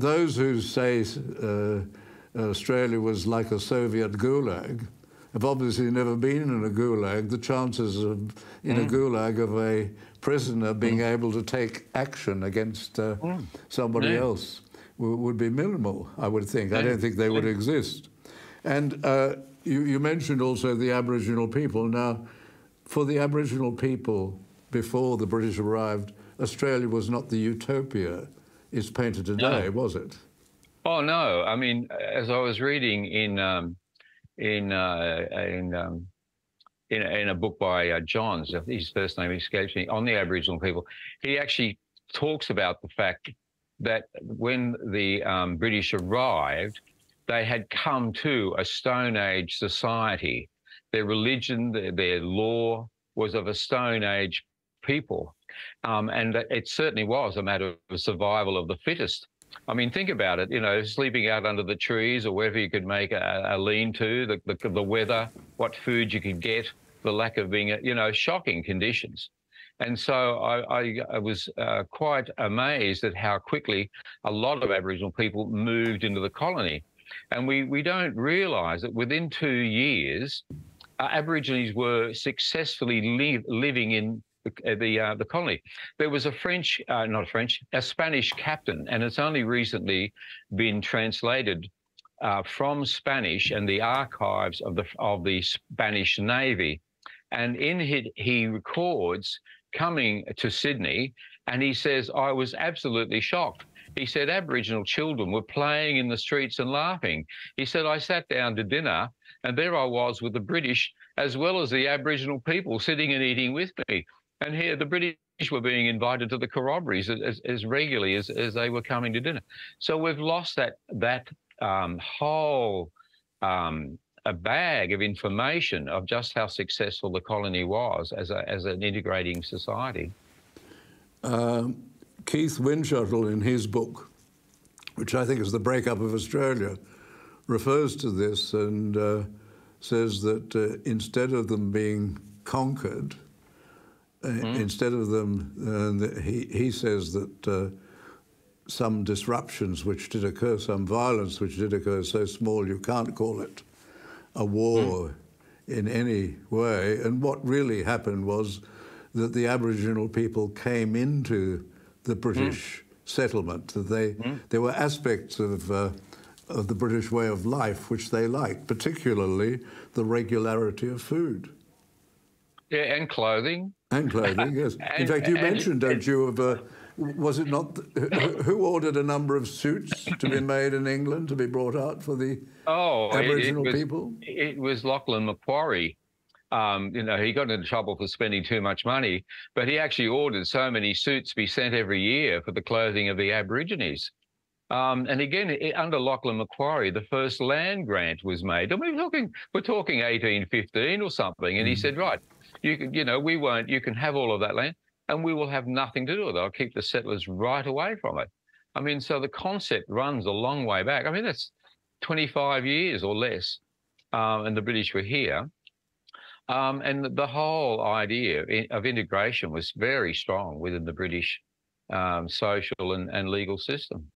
those who say Australia was like a Soviet gulag have obviously never been in a gulag. The chances of, in a gulag of a prisoner being able to take action against somebody else would be minimal, I would think. I don't think they would exist. And you mentioned also the Aboriginal people. Now, for the Aboriginal people, before the British arrived, Australia was not the utopia it's painted today, was it? Oh no! I mean, as I was reading in a book by Johns, his first name escapes me, on the Aboriginal people, he actually talks about the fact that when the British arrived, they had come to a Stone Age society. Their religion, their law was of a Stone Age people. And it certainly was a matter of survival of the fittest. I mean, think about it, you know, sleeping out under the trees or wherever you could make a lean-to, the weather, what food you could get, the lack of being, you know, shocking conditions. And so I was quite amazed at how quickly a lot of Aboriginal people moved into the colony. And we don't realise that within 2 years, Aborigines were successfully living in the colony. There was a a Spanish captain, and it's only recently been translated from Spanish and the archives of the Spanish Navy. And in it, he records coming to Sydney, and he says, I was absolutely shocked. He said Aboriginal children were playing in the streets and laughing. He said, I sat down to dinner, and there I was with the British as well as the Aboriginal people sitting and eating with me. And here the British were being invited to the corroborees as regularly as they were coming to dinner. So we've lost that whole a bag of information of just how successful the colony was as an integrating society. Keith Winchottle, in his book, which I think is The Breakup of Australia, refers to this and says that instead of them being conquered, instead of them, he says that some disruptions which did occur, some violence which did occur, so small you can't call it a war in any way. And what really happened was that the Aboriginal people came into the British settlement. That there were aspects of the British way of life which they liked, particularly the regularity of food. Yeah, and clothing. And clothing, yes. In fact, you mentioned, don't you, of was it not, who ordered a number of suits to be made in England to be brought out for the Aboriginal people? It was Lachlan Macquarie. You know, he got into trouble for spending too much money, but he actually ordered so many suits be sent every year for the clothing of the Aborigines. And again, under Lachlan Macquarie, the first land grant was made. And we're talking 1815 or something. And he said, right, you can have all of that land and we will have nothing to do with it. I'll keep the settlers right away from it. I mean, so the concept runs a long way back. I mean, that's 25 years or less. And the British were here. And the whole idea of integration was very strong within the British social and legal system.